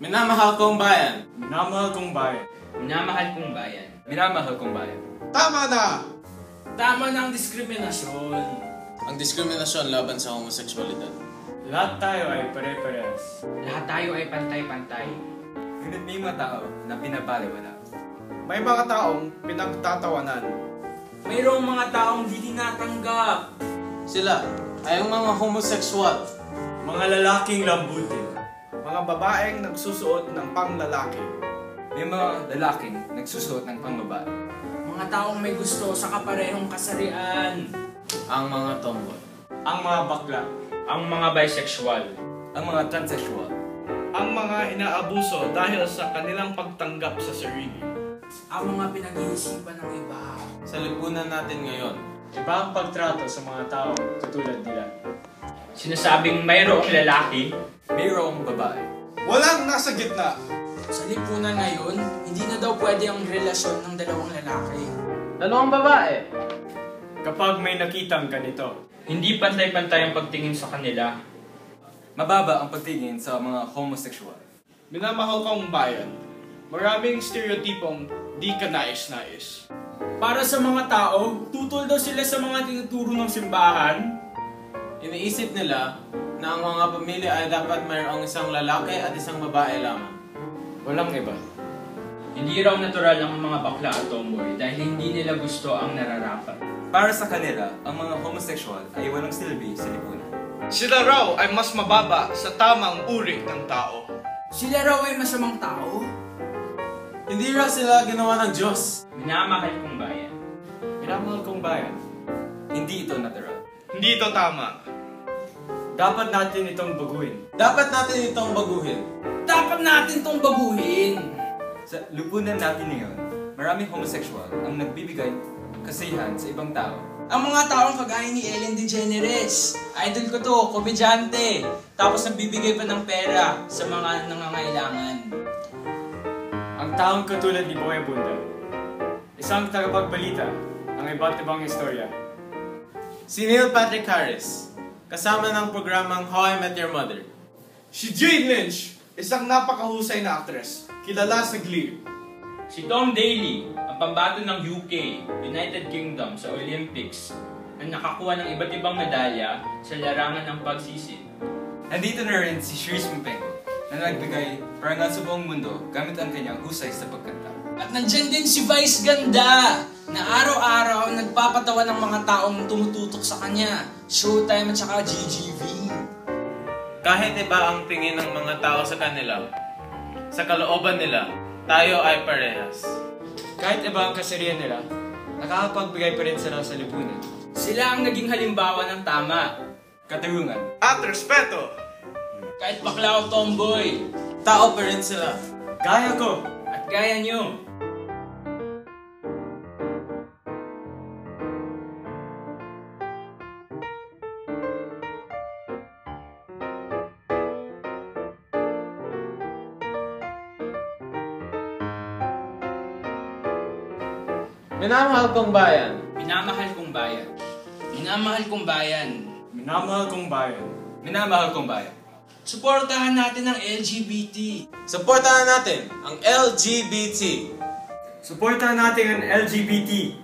Minamahal kong bayan. Minamahal kong bayan. Minamahal kong bayan. Minamahal kong bayan. Tama na! Tama na ang diskriminasyon. Ang diskriminasyon laban sa homoseksualidad. Lahat tayo ay pare-parehas. Lahat tayo ay pantay-pantay. Ngunit may mga tao na pinabaliwala. May mga taong pinagtatawanan. Mayroong mga taong di tinatanggap. Sila ay ang mga homoseksual. Mga lalaking lambutin. Mga babaeng nagsusuot ng panglalaki. May mga lalaking nagsusuot ng pangbabae. Mga taong may gusto sa kaparehong kasarian. Ang mga tomboy. Ang mga bakla. Ang mga bisexual. Ang mga transsexual. Ang mga inaabuso dahil sa kanilang pagtanggap sa sarili. Ang mga pinag-iisipan ng iba. Sa lipunan natin ngayon, Iba ang pagtrato sa mga tao katulad nila. Sinasabing mayroong lalaki. Mayroong babae. Walang nasa gitna. Sa lipunan ngayon, hindi na daw pwede ang relasyon ng dalawang lalaki. dalawang babae. Kapag may nakitang ganito, Hindi pantay-pantay ang pagtingin sa kanila. Mababa ang pagtingin sa mga homosexual. Minamahal kong bayan. Maraming stereotipong di ka nais-nais. para sa mga tao, tutol daw sila sa mga tinuturo ng simbahan. Iniisip nila na ang mga pamilya ay dapat mayroong isang lalaki at isang babae lamang. Walang iba. Hindi raw natural ang mga bakla at tomboy dahil hindi nila gusto ang nararapat. Para sa kanila, ang mga homosexual ay walang silbi sa lipunan. Sila raw ay mas mababa sa tamang uri ng tao. Sila raw ay masamang tao. Hindi raw sila ginawa ng Diyos. Minamahal kong bayan. Minamahal kong bayan. Hindi ito natural. Hindi ito tama. Dapat natin itong baguhin. Dapat natin itong baguhin. Dapat natin tong baguhin. Sa lipunan natin ngayon, maraming homosexual ang nagbibigay kasiyahan sa ibang tao. Ang mga taong kagaya ni Ellen DeGeneres. Idol ko to, komedyante. Tapos nagbibigay pa ng pera sa mga nangangailangan. Ang taong katulad ni Boy Abunda. Isang tagapagbalita ng iba't ibang istorya. Si Neil Patrick Harris, kasama ng programang How I Met Your Mother. Si Jane Lynch, isang napakahusay na aktres. Kilala sa Glee. Si Tom Daley, ang pambato ng UK, United Kingdom sa Olympics, ang nakakuha ng iba't ibang medalya sa larangan ng pagsisid. Nandito na rin si Shirish Mpengo na nagbigay parangal sa buong mundo gamit ang kanyang husay sa pagkanta. At nandyan din si Vice Ganda na araw-araw nagpapatawa ng mga taong tumututok sa kanya. Showtime at saka GGV. Kahit iba ang tingin ng mga tao sa kanila, sa kalooban nila, tayo ay parehas. Kahit iba ang kasarian nila, nakakapagbigay pa rin sila sa lipunan. Sila ang naging halimbawa ng tama. Katarungan. At respeto. Kahit bakla o tomboy. Tao pa rin sila. Gaya ko! At gaya nyo. Minamahal kong bayan. Minamahal kong bayan. Minamahal kong bayan. Minamahal kong bayan. Minamahal kong bayan. Suportahan natin ang LGBT. Suportahan natin ang LGBT. Suportahan natin ang LGBT.